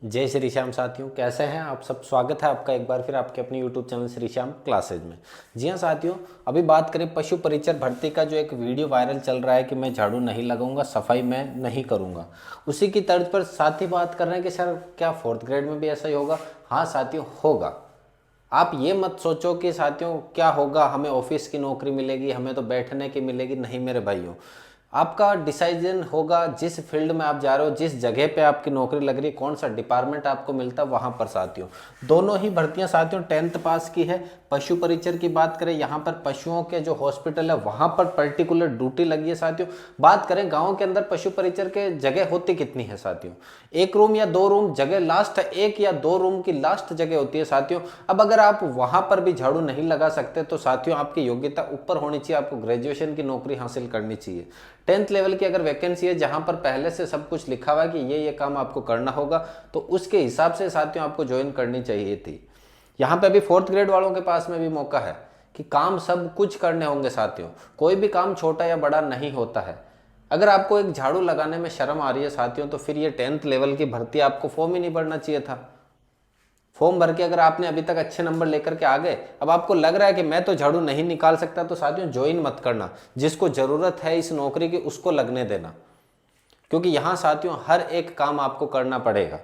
जय श्री श्याम साथियों, कैसे हैं आप सब। स्वागत है आपका एक बार फिर आपके अपने YouTube channel Shri Shyam classes में। जी हाँ साथियों, अभी बात करें पशु परिचर भर्ती का जो एक वीडियो वायरल चल रहा है कि मैं झाड़ू नहीं लगाऊंगा, सफाई मैं नहीं करूंगा, उसी की तर्ज पर साथी बात कर रहे हैं कि सर क्या फोर्थ ग्रेड में भी ऐसा ही होगा। हाँ साथियों, होगा। आप ये मत सोचो कि साथियों क्या होगा, हमें ऑफिस की नौकरी मिलेगी, हमें तो बैठने की मिलेगी। नहीं मेरे भाइयों, आपका डिसीजन होगा जिस फील्ड में आप जा रहे हो, जिस जगह पे आपकी नौकरी लग रही है, कौन सा डिपार्टमेंट आपको मिलता है वहां पर साथियों। दोनों ही भर्तियां साथियों 10th पास की है। पशु परिचर की बात करें, यहाँ पर पशुओं के जो हॉस्पिटल है वहां पर पर्टिकुलर ड्यूटी लगी है साथियों। बात करें गाँव के अंदर पशु परिचर के जगह होती कितनी है साथियों, 1 रूम या 2 रूम जगह लास्ट, 1 या 2 रूम की लास्ट जगह होती है साथियों। अब अगर आप वहां पर भी झाड़ू नहीं लगा सकते तो साथियों आपकी योग्यता ऊपर होनी चाहिए, आपको ग्रेजुएशन की नौकरी हासिल करनी चाहिए। 10th लेवल की अगर वैकेंसी है जहां पर पहले से सब कुछ लिखा हुआ है कि ये काम आपको करना होगा, तो उसके हिसाब से साथियों आपको ज्वाइन करनी चाहिए थी। यहाँ पे अभी 4th ग्रेड वालों के पास में भी मौका है कि काम सब कुछ करने होंगे साथियों। कोई भी काम छोटा या बड़ा नहीं होता है। अगर आपको एक झाड़ू लगाने में शर्म आ रही है साथियों, तो फिर ये 10th लेवल की भर्ती आपको फॉर्म ही नहीं भरना चाहिए था। फॉर्म भर के अगर आपने अभी तक अच्छे नंबर लेकर के आ गए, अब आपको लग रहा है कि मैं तो झाड़ू नहीं निकाल सकता, तो साथियों ज्वाइन मत करना। जिसको जरूरत है इस नौकरी की उसको लगने देना, क्योंकि यहाँ साथियों हर एक काम आपको करना पड़ेगा।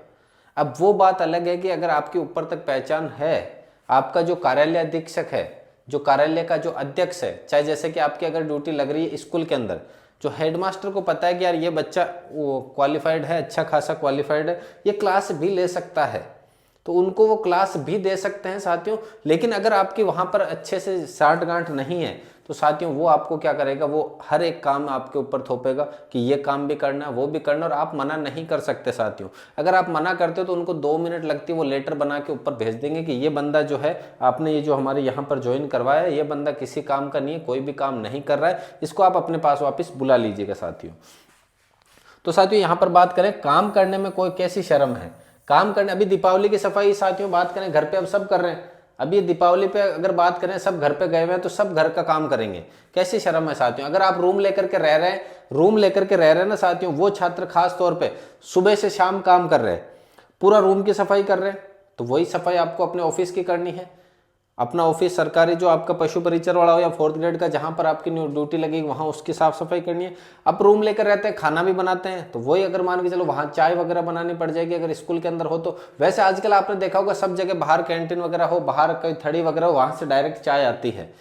अब वो बात अलग है कि अगर आपके ऊपर तक पहचान है, आपका जो कार्यालय अधीक्षक है, जो कार्यालय का जो अध्यक्ष है, चाहे जैसे कि आपकी अगर ड्यूटी लग रही है स्कूल के अंदर, जो हेडमास्टर को पता है कि यार ये बच्चा वो क्वालिफाइड है, अच्छा खासा क्वालिफाइड है, ये क्लास भी ले सकता है, तो उनको वो क्लास भी दे सकते हैं साथियों। लेकिन अगर आपकी वहां पर अच्छे से साठ गांठ नहीं है, तो साथियों वो आपको क्या करेगा, वो हर एक काम आपके ऊपर थोपेगा कि ये काम भी करना है, वो भी करना, और आप मना नहीं कर सकते साथियों। अगर आप मना करते हो तो उनको 2 मिनट लगती है, वो लेटर बना के ऊपर भेज देंगे कि ये बंदा जो है, आपने ये जो हमारे यहाँ पर ज्वाइन करवाया है, ये बंदा किसी काम का नहीं है, कोई भी काम नहीं कर रहा है, इसको आप अपने पास वापस बुला लीजिएगा साथियों। तो साथियों यहाँ पर बात करें काम करने में कोई कैसी शर्म है, काम करने। अभी दीपावली की सफाई साथियों बात करें, घर पे अब सब कर रहे हैं। अभी दीपावली पे अगर बात करें, सब घर पे गए हुए हैं तो सब घर का काम करेंगे, कैसी शर्म है साथियों। अगर आप रूम लेकर के रह रहे हैं, रूम लेकर के रह रहे हैं ना साथियों, वो छात्र खास तौर पे सुबह से शाम काम कर रहे हैं, पूरा रूम की सफाई कर रहे हैं, तो वही सफाई आपको अपने ऑफिस की करनी है। अपना ऑफिस सरकारी जो आपका पशु परिचर वाला हो या 4th ग्रेड का जहां पर आपकी ड्यूटी लगेगी वहां उसकी साफ सफाई करनी है। आप रूम लेकर रहते हैं, खाना भी बनाते हैं, तो वही अगर मान के चलो वहां चाय वगैरह बनानी पड़ जाएगी अगर स्कूल के अंदर हो तो। वैसे आजकल आपने देखा होगा सब जगह बाहर कैंटीन वगैरह हो, बाहर कोई थड़ी वगैरह हो, वहां से डायरेक्ट चाय आती है,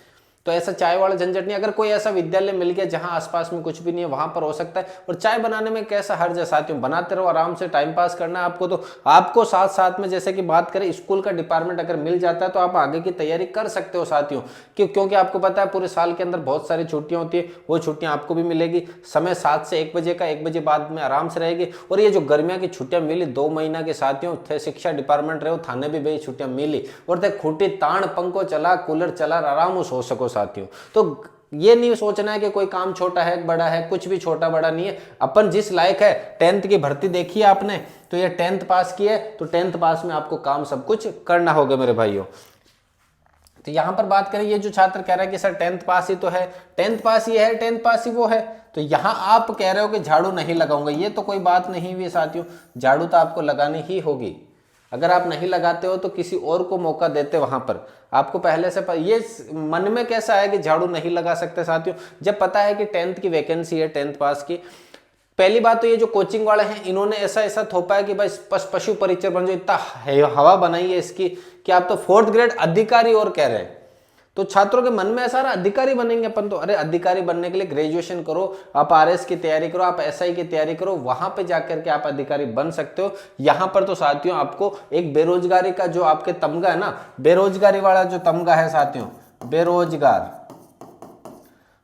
तो ऐसा चाय वाला झंझट नहीं। अगर कोई ऐसा विद्यालय मिल गया जहां आसपास में कुछ भी नहीं है, वहां पर हो सकता है। और चाय बनाने में कैसा हर्ज है साथियों, बनाते रहो, आराम से टाइम पास करना है आपको। तो आपको साथ साथ में जैसे कि बात करें स्कूल का डिपार्टमेंट अगर मिल जाता है तो आप आगे की तैयारी कर सकते हो साथियों। क्योंकि आपको पता है पूरे साल के अंदर बहुत सारी छुट्टियां होती है, वो छुट्टियां आपको भी मिलेगी। समय 7 से 1 बजे का, 1 बजे बाद में आराम से रहेगी। और ये जो गर्मियों की छुट्टियां मिली 2 महीना के साथियों, शिक्षा डिपार्टमेंट रहे, थाने भी भाई छुट्टियां मिली, और खूटी ताण पंखो चला, कूलर चला, आराम से हो सको साथियों। तो ये नहीं सोचना है कि कोई काम छोटा है बड़ा है, कुछ भी छोटा बड़ा नहीं है। अपन जिस लायक है, 10th की भर्ती देखी है आपने, तो ये 10th पास की है, तो 10th पास में आपको काम सब कुछ करना होगा मेरे भाइयों। तो यहां पर बात करें, ये जो छात्र कह रहा है कि सर 10th पास ही तो है, 10th पास ही है, 10th पास ही वो है, तो यहां आप कह रहे हो कि झाड़ू नहीं लगाऊंगा, ये तो कोई बात नहीं हुई साथियों। झाड़ू तो आपको लगानी ही होगी। अगर आप नहीं लगाते हो तो किसी और को मौका देते वहां पर। आपको पहले से ये मन में कैसा है कि झाड़ू नहीं लगा सकते साथियों, जब पता है कि 10th की वैकेंसी है, 10th पास की। पहली बात तो ये जो कोचिंग वाले हैं इन्होंने ऐसा ऐसा थोपा है कि भाई पशु परिचर बन जाओ, इतना हवा बनाई है इसकी कि आप तो 4th ग्रेड अधिकारी और कह रहे हैं। तो छात्रों के मन में ऐसा रहा अधिकारी बनेंगे अपन तो, अरे अधिकारी बनने के लिए ग्रेजुएशन करो, आप आरएस की तैयारी करो, आप एसआई की तैयारी करो, वहां पे जाकर के आप अधिकारी बन सकते हो। यहां पर तो साथियों आपको एक बेरोजगारी का जो आपके तमगा है ना, बेरोजगारी वाला जो तमगा है साथियों, बेरोजगार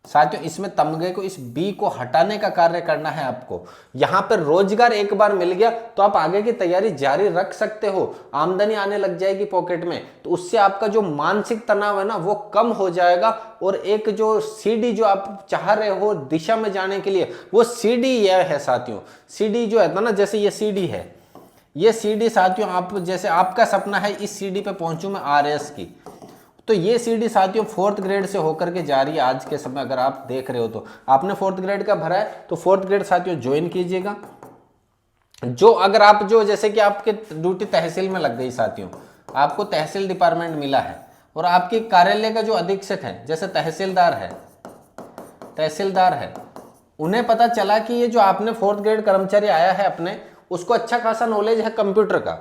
साथियों, इसमें तमगे को, इस बी को हटाने का कार्य करना है आपको। यहां पर रोजगार एक बार मिल गया तो आप आगे की तैयारी जारी रख सकते हो, आमदनी आने लग जाएगी पॉकेट में, तो उससे आपका जो मानसिक तनाव है ना वो कम हो जाएगा। और एक जो सीडी जो आप चाह रहे हो दिशा में जाने के लिए, वो सीडी यह है साथियों। सीडी जो है ना, जैसे ये सीडी है, ये सीडी साथियों, आप जैसे आपका सपना है इस सीडी पे पहुंचूं मैं आरएस की, तो ये सीडी साथियों 4th ग्रेड से होकर के जा रही है आज के समय। अगर आप देख रहे हो तो आपने 4th ग्रेड का भरा है, तो 4th ग्रेड साथियों ज्वाइन कीजिएगा। जो अगर आप जो जैसे कि आपके ड्यूटी तहसील में लग गई साथियों, आपको तहसील डिपार्टमेंट मिला है और आपकी कार्यालय का जो अधीक्षक है जैसे तहसीलदार है, उन्हें पता चला कि ये जो आपने 4th ग्रेड कर्मचारी आया है अपने, उसको अच्छा खासा नॉलेज है कंप्यूटर का,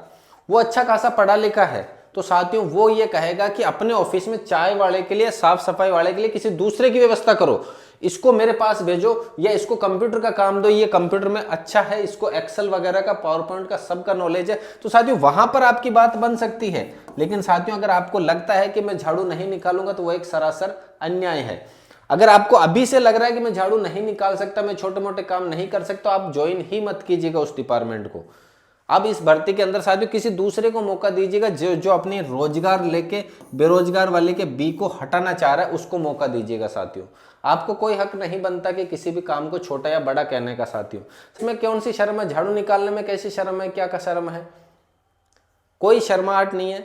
वो अच्छा खासा पढ़ा लिखा है, तो साथियों वो ये कहेगा कि अपने ऑफिस में चाय वाले के लिए, साफ सफाई वाले के लिए किसी दूसरे की व्यवस्था करो, इसको मेरे पास भेजो या इसको कंप्यूटर का काम दो, ये कंप्यूटर में अच्छा है, इसको एक्सेल वगैरह का, पावर पॉइंट का सबका नॉलेज है। तो साथियों वहां पर आपकी बात बन सकती है। लेकिन साथियों अगर आपको लगता है कि मैं झाड़ू नहीं निकालूंगा तो वो एक सरासर अन्याय है। अगर आपको अभी से लग रहा है कि मैं झाड़ू नहीं निकाल सकता, मैं छोटे मोटे काम नहीं कर सकता, आप ज्वाइन ही मत कीजिएगा उस डिपार्टमेंट को। अब इस भर्ती के अंदर साथियों किसी दूसरे को मौका दीजिएगा, जो अपनी रोजगार लेके बेरोजगार वाले के बी को हटाना चाह रहा है, उसको मौका दीजिएगा साथियों। आपको कोई हक नहीं बनता कि किसी भी काम को छोटा या बड़ा कहने का साथियों। इसमें कौन सी शर्म है? झाड़ू निकालने में कैसी शर्म है? क्या का शर्म है? कोई शर्माहट नहीं है।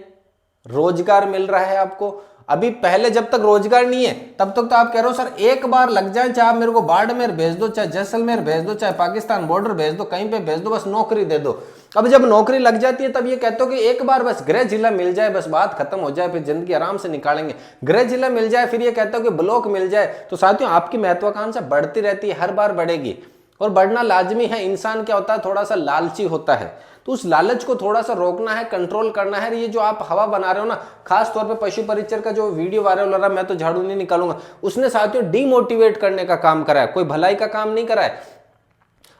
रोजगार मिल रहा है आपको। अभी पहले जब तक रोजगार नहीं है तब तक तो आप कह रहे हो सर एक बार लग जाए, चाहे आप मेरे को बाड़मेर भेज दो, चाहे जैसलमेर भेज दो, चाहे पाकिस्तान बॉर्डर भेज दो, कहीं पे भेज दो, बस नौकरी दे दो। अब जब नौकरी लग जाती है तब ये कहते हो कि एक बार बस गृह जिला मिल जाए, बस बात खत्म हो जाए, फिर जिंदगी आराम से निकालेंगे। गृह जिला मिल जाए, फिर ये कहते हो कि ब्लॉक मिल जाए। तो साथियों आपकी महत्वाकांक्षा बढ़ती रहती है, हर बार बढ़ेगी और बढ़ना लाजमी है। इंसान क्या होता है, थोड़ा सा लालची होता है, तो उस लालच को थोड़ा सा रोकना है, कंट्रोल करना है। ये जो आप हवा बना रहे हो ना, खास तौर पे पशु परिचर का जो वीडियो वायरल हो रहा है, मैं तो झाड़ू नहीं निकालूंगा, उसने साथियों डीमोटिवेट करने का काम करा है, कोई भलाई का काम नहीं करा है।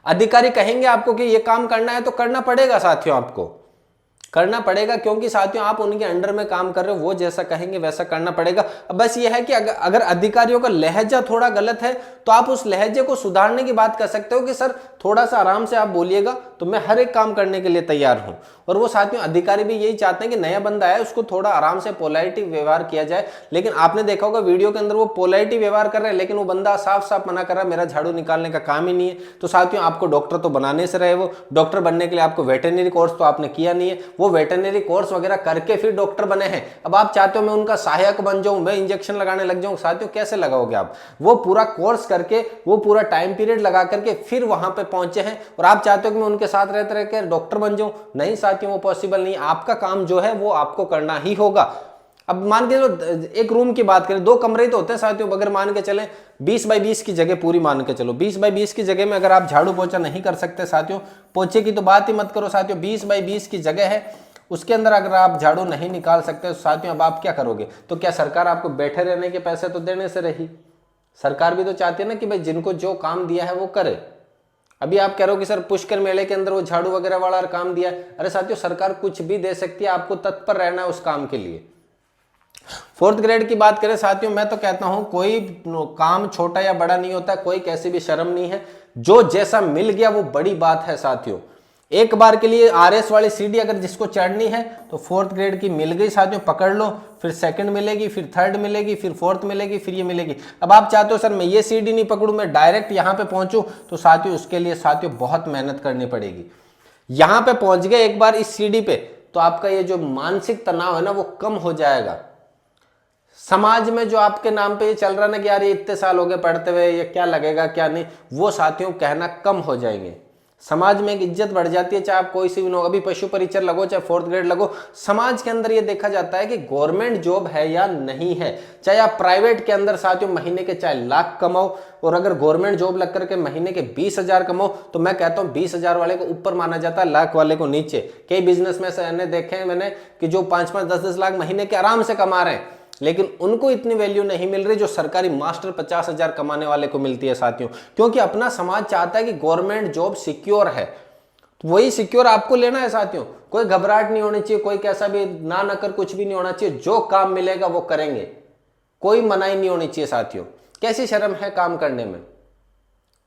अधिकारी कहेंगे आपको कि ये काम करना है तो करना पड़ेगा साथियों, आपको करना पड़ेगा, क्योंकि साथियों आप उनके अंडर में काम कर रहे हो, वो जैसा कहेंगे वैसा करना पड़ेगा। अब बस ये है कि अगर अधिकारियों का लहजा थोड़ा गलत है तो आप उस लहजे को सुधारने की बात कर सकते हो कि सर थोड़ा सा आराम से आप बोलिएगा तो मैं हर एक काम करने के लिए तैयार हूं। और वो साथियों अधिकारी भी यही चाहते हैं कि नया बंदा है उसको थोड़ा आराम से पोलाइटी व्यवहार किया जाए। लेकिन आपने देखा होगा वीडियो के अंदर वो पोलाइटी व्यवहार कर रहे हैं, लेकिन वो बंदा साफ साफ मना कर रहा है मेरा झाड़ू निकालने का काम ही नहीं है। तो साथियों आपको डॉक्टर तो बनाने से रहे, वो डॉक्टर बनने के लिए आपको वेटरनरी कोर्स तो आपने किया नहीं है, वो वेटरनरी कोर्स वगैरह करके फिर डॉक्टर बने हैं। अब आप चाहते हो मैं उनका सहायक बन जाऊं, मैं इंजेक्शन लगाने लग जाऊं, साथियों कैसे लगाओगे आप? वो पूरा कोर्स करके, वो पूरा टाइम पीरियड लगा करके फिर वहां पे पहुंचे हैं, और आप चाहते हो कि मैं उनके साथ रहते रह के डॉक्टर बन जाऊं? नहीं साथियों वो पॉसिबल नहीं। आपका काम जो है वो आपको करना ही होगा। अब मान के चलो एक रूम की बात करें, 2 कमरे तो होते हैं साथियों, अगर मान के चलें 20 बाई 20 की जगह पूरी मान के चलो, 20 बाई 20 की जगह में अगर आप झाड़ू पोछा नहीं कर सकते साथियों, पोछे की तो बात ही मत करो साथियों, 20 बाई 20 की जगह है उसके अंदर अगर आप झाड़ू नहीं निकाल सकते तो साथियों अब आप क्या करोगे? तो क्या सरकार आपको बैठे रहने के पैसे तो देने से रही? सरकार भी तो चाहती है ना कि भाई जिनको जो काम दिया है वो करे। अभी आप कह रहे हो कि सर पुष्कर मेले के अंदर वो झाड़ू वगैरह वाला काम दिया है, अरे साथियों सरकार कुछ भी दे सकती है, आपको तत्पर रहना है उस काम के लिए। 4th ग्रेड की बात करें साथियों, मैं तो कहता हूं कोई काम छोटा या बड़ा नहीं होता, कोई कैसी भी शर्म नहीं है, जो जैसा मिल गया वो बड़ी बात है साथियों। एक बार के लिए RS वाली सीढ़ी अगर जिसको चढ़नी है तो 4th ग्रेड की मिल गई साथियों, पकड़ लो, फिर 2nd मिलेगी, फिर 3rd मिलेगी, फिर 4th मिलेगी, फिर ये मिलेगी। अब आप चाहते हो सर मैं ये सीढ़ी नहीं पकड़ूं, मैं डायरेक्ट यहां पे पहुंचूं, तो साथियों उसके लिए साथियों बहुत मेहनत करनी पड़ेगी। यहां पे पहुंच गए एक बार इस सीढ़ी पे तो आपका ये जो मानसिक तनाव है ना वो कम हो जाएगा। समाज में जो आपके नाम पे ये चल रहा ना कि यार ये इतने साल हो गए पढ़ते हुए, ये क्या लगेगा क्या नहीं, वो साथियों कहना कम हो जाएंगे। समाज में एक इज्जत बढ़ जाती है, चाहे आप कोई सी भी हो, अभी पशु परिचर लगो चाहे 4th ग्रेड लगो, समाज के अंदर ये देखा जाता है कि गवर्नमेंट जॉब है या नहीं है। चाहे आप प्राइवेट के अंदर साथियों महीने के चाहे लाख कमाओ, और अगर गवर्नमेंट जॉब लग करके महीने के 20,000 कमाओ, तो मैं कहता हूँ 20,000 वाले को ऊपर माना जाता है, लाख वाले को नीचे। कई बिजनेस में ऐसे देखे हैं मैंने कि जो 5-5, 10-10 लाख महीने के आराम से कमा रहे हैं, लेकिन उनको इतनी वैल्यू नहीं मिल रही जो सरकारी मास्टर 50,000 कमाने वाले को मिलती है साथियों। क्योंकि अपना समाज चाहता है कि गवर्नमेंट जॉब सिक्योर है, वही सिक्योर आपको लेना है साथियों। कोई घबराहट नहीं होनी चाहिए, कोई कैसा भी ना कर कुछ भी नहीं होना चाहिए, जो काम मिलेगा वो करेंगे, कोई मनाही नहीं होनी चाहिए साथियों। कैसी शर्म है काम करने में?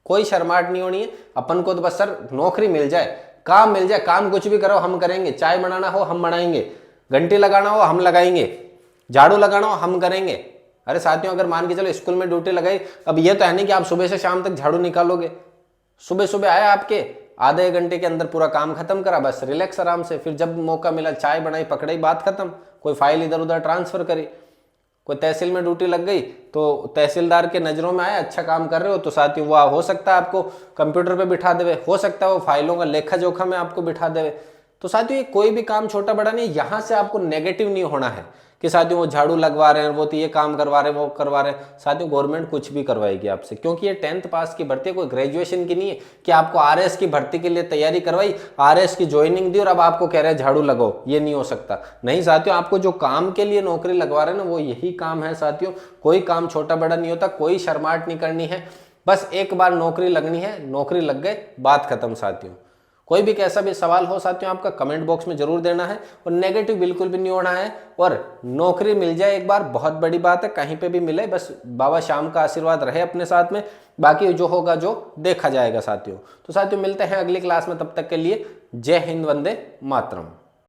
कोई शर्माहट नहीं होनी है। अपन को तो बस सर नौकरी मिल जाए, काम मिल जाए, काम कुछ भी करो हम करेंगे, चाय बनाना हो हम बनाएंगे, घंटी लगाना हो हम लगाएंगे, झाड़ू लगाना हो हम करेंगे। अरे साथियों अगर मान के चलो स्कूल में ड्यूटी लगाई, अब ये तो है नहीं कि आप सुबह से शाम तक झाड़ू निकालोगे। सुबह सुबह आया आपके, आधे घंटे के अंदर पूरा काम खत्म करा, बस रिलैक्स आराम से, फिर जब मौका मिला चाय बनाई, पकड़ाई, बात खत्म, कोई फाइल इधर उधर ट्रांसफर करी। कोई तहसील में ड्यूटी लग गई तो तहसीलदार के नज़रों में आया, अच्छा काम कर रहे हो, तो साथियों वो हो सकता है आपको कंप्यूटर पे बिठा देवे, हो सकता है वो फाइलों का लेखा जोखा में आपको बिठा देवे। तो साथियों ये कोई भी काम छोटा बड़ा नहीं, यहाँ से आपको नेगेटिव नहीं होना है कि साथियों वो झाड़ू लगवा रहे हैं, वो तो ये काम करवा रहे हैं, वो करवा रहे हैं। साथियों गवर्नमेंट कुछ भी करवाएगी आपसे, क्योंकि ये 10th पास की भर्ती है, कोई ग्रेजुएशन की नहीं है कि आपको आरएस की भर्ती के लिए तैयारी करवाई, आरएस की ज्वाइनिंग दी और अब आपको कह रहे हैं झाड़ू लगाओ। ये नहीं हो सकता। नहीं साथियों, आपको जो काम के लिए नौकरी लगवा रहे हैं ना वो यही काम है साथियों। कोई काम छोटा बड़ा नहीं होता, कोई शर्माहट नहीं करनी है, बस एक बार नौकरी लगनी है, नौकरी लग गए, बात खत्म साथियों। कोई भी कैसा भी सवाल हो साथियों आपका कमेंट बॉक्स में जरूर देना है, और नेगेटिव बिल्कुल भी नहीं होना है। और नौकरी मिल जाए एक बार बहुत बड़ी बात है, कहीं पे भी मिले, बस बाबा श्याम का आशीर्वाद रहे अपने साथ में, बाकी जो होगा जो देखा जाएगा साथियों। तो साथियों मिलते हैं अगली क्लास में, तब तक के लिए जय हिंद, वंदे मातरम।